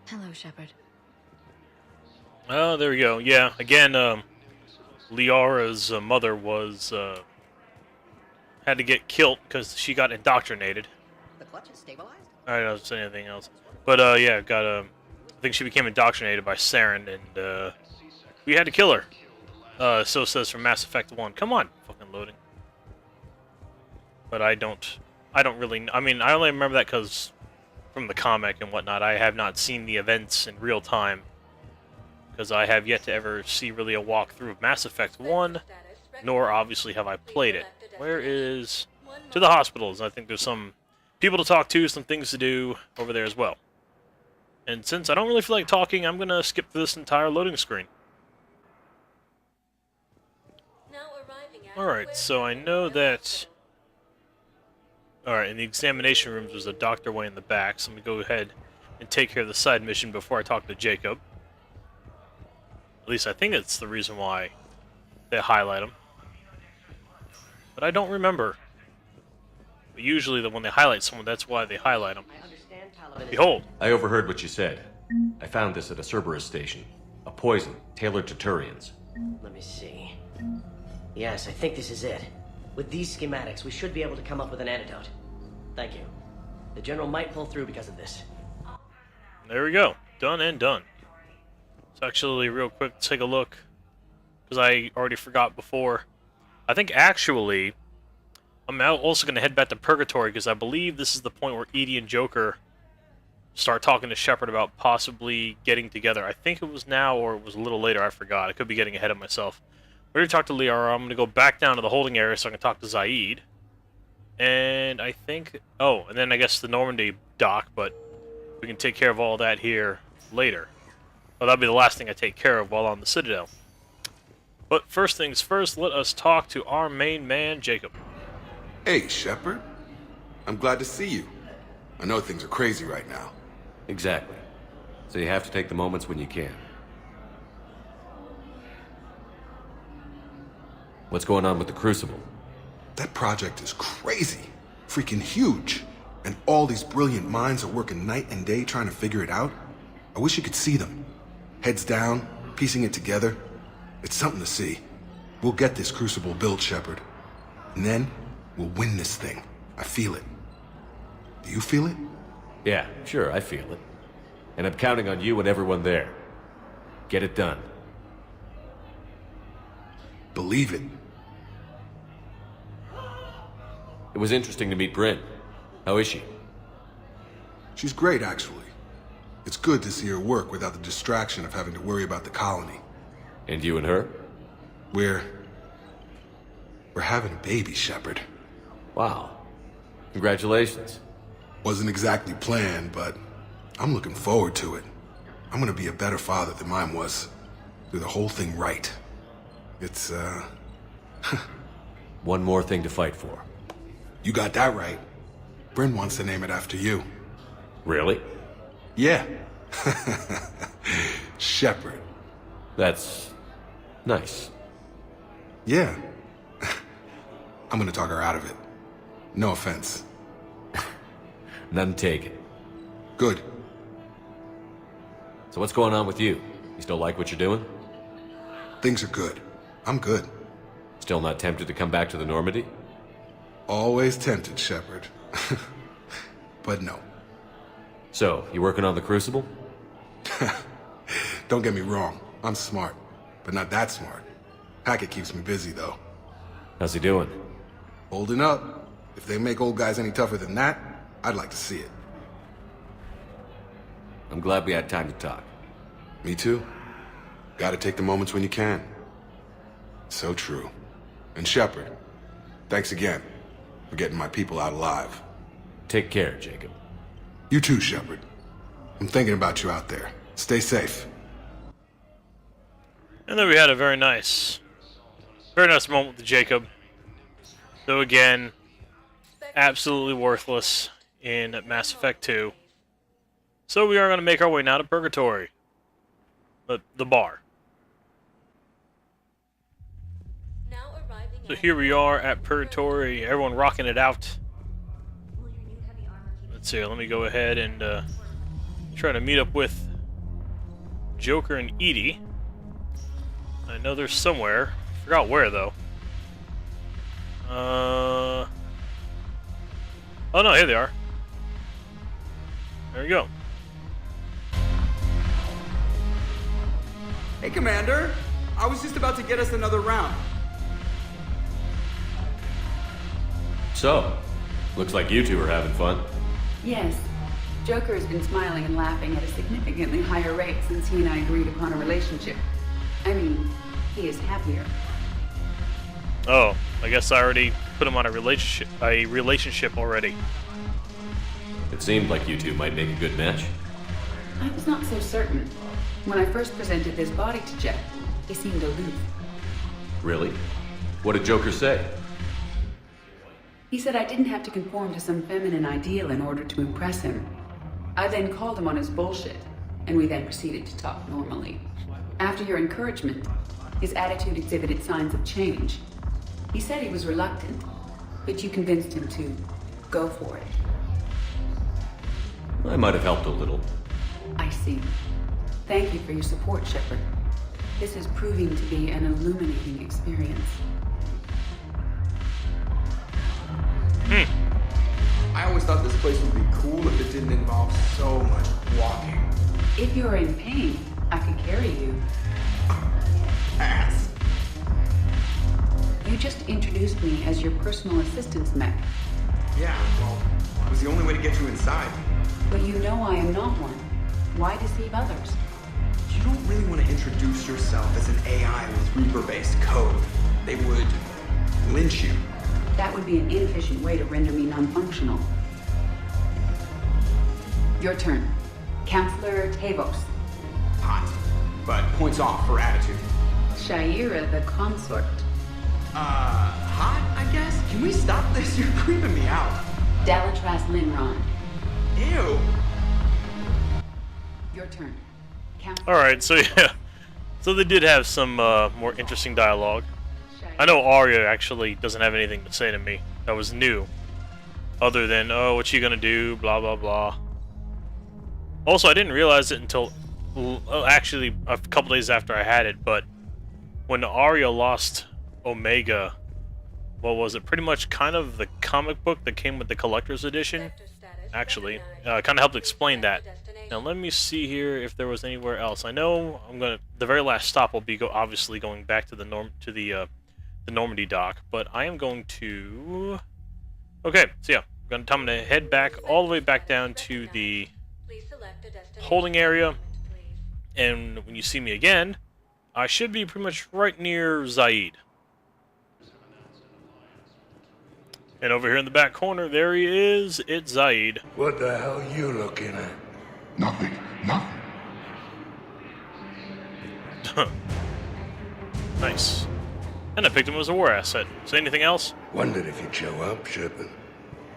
Hello, Shepard. Oh, there we go. Yeah, again, Liara's mother was had to get killed because she got indoctrinated. The clutch is stabilized? I don't say anything else, but yeah, got I think she became indoctrinated by Saren, and we had to kill her. So it says from Mass Effect 1. Come on, fucking loading. But I don't really. I mean, I only remember that because from the comic and whatnot. I have not seen the events in real time because I have yet to ever see really a walkthrough of Mass Effect 1, nor obviously have I played it. Where is to the hospitals? I think there's some people to talk to, some things to do over there as well. And since I don't really feel like talking, I'm gonna skip this entire loading screen. Alright, so I know that... Alright, in the examination rooms there's a doctor way in the back, so I'm gonna go ahead and take care of the side mission before I talk to Jacob. At least I think it's the reason why they highlight him. But I don't remember. But usually when they highlight someone, that's why they highlight them. Behold! I overheard what you said. I found this at a Cerberus station. A poison, tailored to Turians. Let me see. Yes, I think this is it. With these schematics, we should be able to come up with an antidote. Thank you. The General might pull through because of this. There we go. Done and done. So actually, real quick, take a look. Because I already forgot before. I think actually, I'm also going to head back to Purgatory because I believe this is the point where Edie and Joker start talking to Shepard about possibly getting together. I think it was now or it was a little later. I forgot. I could be getting ahead of myself. We already talked to Liara. I'm going to go back down to the holding area so I can talk to Zaid. And I think... Oh, and then I guess the Normandy dock, but we can take care of all that here later. Well, that'll be the last thing I take care of while on the Citadel. But first things first, let us talk to our main man, Jacob. Hey, Shepard. I'm glad to see you. I know things are crazy right now. Exactly. So you have to take the moments when you can. What's going on with the Crucible? That project is crazy. Freaking huge. And all these brilliant minds are working night and day trying to figure it out. I wish you could see them. Heads down, piecing it together. It's something to see. We'll get this Crucible built, Shepard. And then, we'll win this thing. I feel it. Do you feel it? Yeah, sure, I feel it. And I'm counting on you and everyone there. Get it done. Believe it. It was interesting to meet Bryn. How is she? She's great, actually. It's good to see her work without the distraction of having to worry about the colony. And you and her? We're having a baby, Shepard. Wow. Congratulations. Wasn't exactly planned, but I'm looking forward to it. I'm gonna be a better father than mine was. Do the whole thing right. It's, One more thing to fight for. You got that right. Bryn wants to name it after you. Really? Yeah. Shepard. That's... nice. Yeah. I'm gonna talk her out of it. No offense. None taken. Good. So what's going on with you? You still like what you're doing? Things are good. I'm good. Still not tempted to come back to the Normandy? Always tempted, Shepard. But no. So, you working on the Crucible? Don't get me wrong. I'm smart. But not that smart. Hackett keeps me busy, though. How's he doing? Holding up. If they make old guys any tougher than that, I'd like to see it. I'm glad we had time to talk. Me too. Gotta take the moments when you can. So true. And Shepard, thanks again for getting my people out alive. Take care, Jacob. You too, Shepard. I'm thinking about you out there. Stay safe. And then we had a very nice moment with Jacob. Though again, absolutely worthless in Mass Effect 2. So we are going to make our way now to Purgatory. The bar. So here we are at Purgatory, everyone rocking it out. Let's see, let me go ahead and try to meet up with Joker and Edie. I know they're somewhere. Forgot where though. Oh no, here they are. There we go. Hey, Commander. I was just about to get us another round. So, looks like you two are having fun. Yes. Joker has been smiling and laughing at a significantly higher rate since he and I agreed upon a relationship. I mean, he is happier. Oh, I guess I already put him on a relationship already. It seemed like you two might make a good match. I was not so certain. When I first presented this body to Jeff, he seemed aloof. Really? What did Joker say? He said I didn't have to conform to some feminine ideal in order to impress him. I then called him on his bullshit, and we then proceeded to talk normally. After your encouragement, his attitude exhibited signs of change. He said he was reluctant, but you convinced him to go for it. I might have helped a little. I see. Thank you for your support, Shepard. This is proving to be an illuminating experience. I always thought this place would be cool if it didn't involve so much walking. If you're in pain, I could carry you. Ass. You just introduced me as your personal assistance mech, Yeah, well, it was the only way to get you inside. but you know I am not one. Why deceive others? You don't really want to introduce yourself as an AI with Reaper-based code. They would lynch you. That would be an inefficient way to render me non-functional. Your turn. Counselor Tavos. Hot. But points off for attitude. Shaira the consort. Hot, I guess? Can we stop this? You're creeping me out. Dalatras Linron. Ew. Your turn. Alright, so yeah. So they did have some more interesting dialogue. I know Arya actually doesn't have anything to say to me that was new. Other than, oh, what you gonna do, blah blah blah. Also, I didn't realize it until, actually, a couple days after I had it, but when Arya lost Omega, what was it? Pretty much kind of the comic book that came with the collector's edition, actually. Kind of helped explain that. Now let me see here if there was anywhere else. I know the very last stop will be obviously going back to the Normandy dock, but I am going to... Okay, so yeah, I'm gonna head back all the way back down to the holding area, and when you see me again, I should be pretty much right near Zaid. And over here in the back corner, there he is. It's Zaid. What the hell you looking at? Nothing. Nothing. Nice. And I picked him as a war asset. Say anything else? Wondered if you'd show up, Shepard.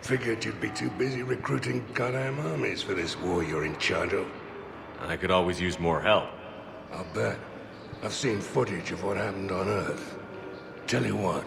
Figured you'd be too busy recruiting goddamn armies for this war you're in charge of. I could always use more help. I'll bet. I've seen footage of what happened on Earth. Tell you what,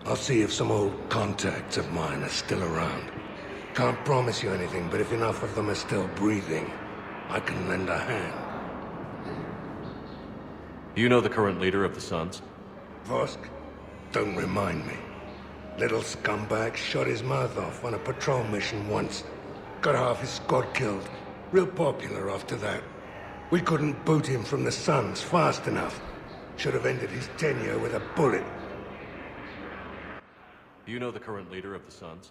I'll see if some old contacts of mine are still around. Can't promise you anything, but if enough of them are still breathing, I can lend a hand. Do you know the current leader of the Suns? Vosk? Don't remind me. Little scumbag shot his mouth off on a patrol mission once. Got half his squad killed. Real popular after that. We couldn't boot him from the Suns fast enough. Should have ended his tenure with a bullet. Do you know the current leader of the Suns?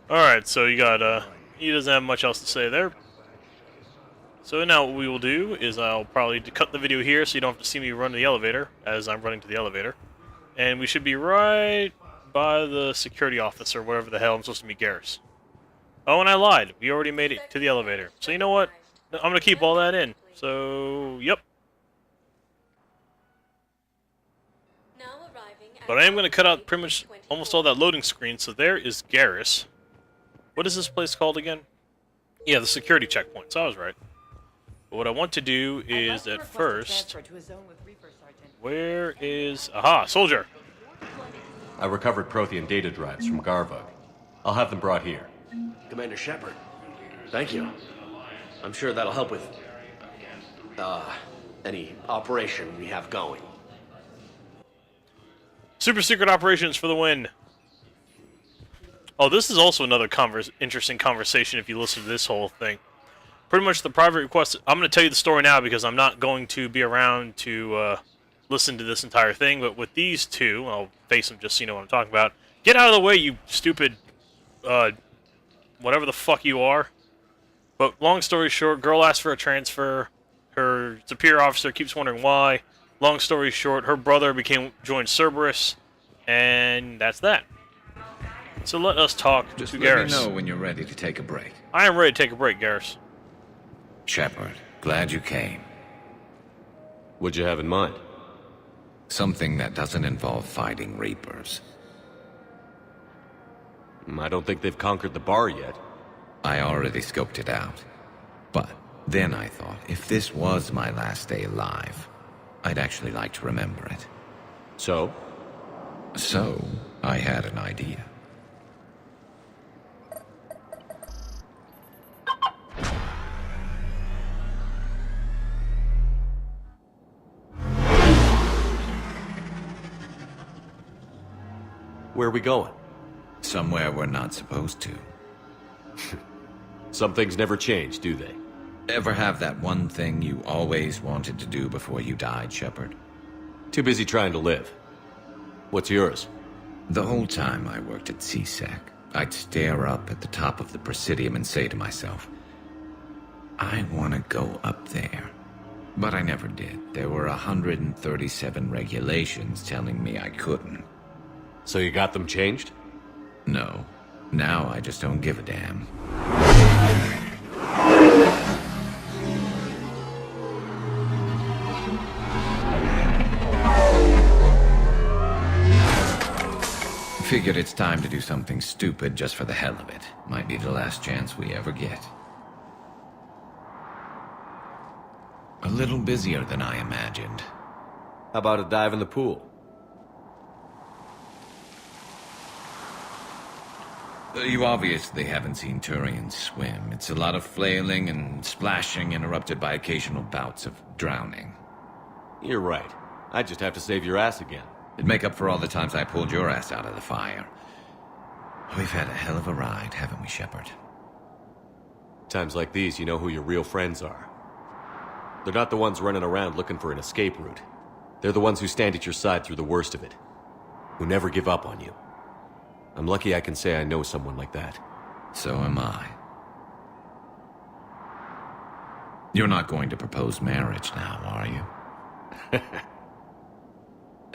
Alright, so you got, he doesn't have much else to say there. So now what we will do is I'll probably cut the video here so you don't have to see me run to the elevator, as I'm running to the elevator. And we should be right by the security office, or whatever the hell I'm supposed to meet Garrus. Oh, and I lied. We already made it to the elevator. So you know what? I'm going to keep all that in. So, yep. But I am going to cut out pretty much almost all that loading screen, so there is Garrus. What is this place called again? Yeah, the security checkpoint, so I was right. But what I want to do is, at first... Where is... Aha, soldier! I recovered Prothean data drives from Garvug. I'll have them brought here. Commander Shepard, thank you. I'm sure that'll help with any operation we have going. Super secret operations for the win. Oh, this is also another interesting conversation if you listen to this whole thing. Pretty much the private request... I'm going to tell you the story now because I'm not going to be around to listen to this entire thing, but with these two, I'll face them just so you know what I'm talking about. Get out of the way, you stupid... whatever the fuck you are. But long story short, girl asks for a transfer. Her superior officer keeps wondering why. Long story short, her brother joined Cerberus, and that's that. So let us talk Just to let Garrus. me know when you're ready to take a break. I am ready to take a break, Garrus. Shepard, glad you came. What'd you have in mind? Something that doesn't involve fighting Reapers. I don't think they've conquered the bar yet. I already scoped it out. But then I thought, if this was my last day alive, I'd actually like to remember it. So? So, I had an idea. Where are we going? Somewhere we're not supposed to. Some things never change, do they? Ever have that one thing you always wanted to do before you died, Shepard? Too busy trying to live. What's yours? The whole time I worked at CSEC, I'd stare up at the top of the Presidium and say to myself, I want to go up there. But I never did. There were 137 regulations telling me I couldn't. So you got them changed? No. Now I just don't give a damn. Figured it's time to do something stupid just for the hell of it. Might be the last chance we ever get. A little busier than I imagined. How about a dive in the pool? You obviously haven't seen Turians swim. It's a lot of flailing and splashing interrupted by occasional bouts of drowning. You're right. I just have to save your ass again. It'd make up for all the times I pulled your ass out of the fire. We've had a hell of a ride, haven't we, Shepard? Times like these, you know who your real friends are. They're not the ones running around looking for an escape route. They're the ones who stand at your side through the worst of it. Who never give up on you. I'm lucky I can say I know someone like that. So am I. You're not going to propose marriage now, are you?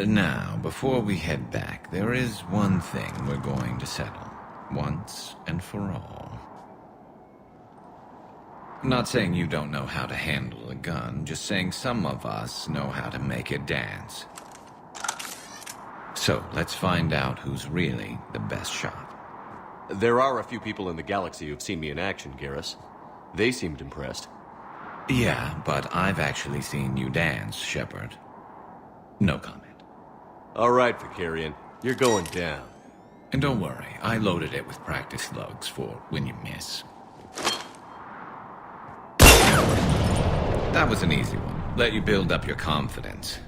Now, before we head back, there is one thing we're going to settle. Once and for all. I'm not saying you don't know how to handle a gun, just saying some of us know how to make it dance. So, let's find out who's really the best shot. There are a few people in the galaxy who've seen me in action, Garrus. They seemed impressed. Yeah, but I've actually seen you dance, Shepard. No comment. All right, Vicarian. You're going down. And don't worry, I loaded it with practice slugs for when you miss. That was an easy one. Let you build up your confidence.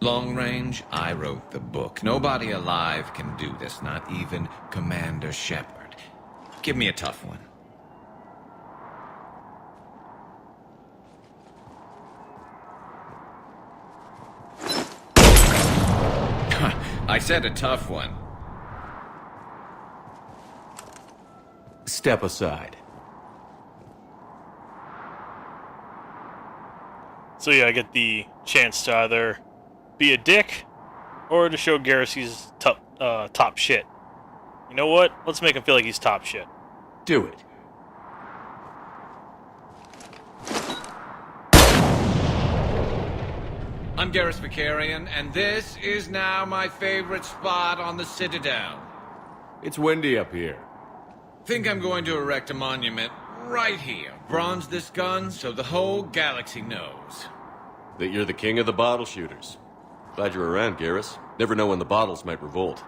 Long range, I wrote the book. Nobody alive can do this, not even Commander Shepard. Give me a tough one. I said a tough one. Step aside. So yeah, I get the chance to either be a dick or to show Garrus he's top shit. You know what? Let's make him feel like he's top shit. Do it. I'm Garrus Vicarian, and this is now my favorite spot on the Citadel. It's windy up here. Think I'm going to erect a monument right here. Bronze this gun so the whole galaxy knows. That you're the king of the bottle shooters. Glad you're around, Garrus. Never know when the bottles might revolt.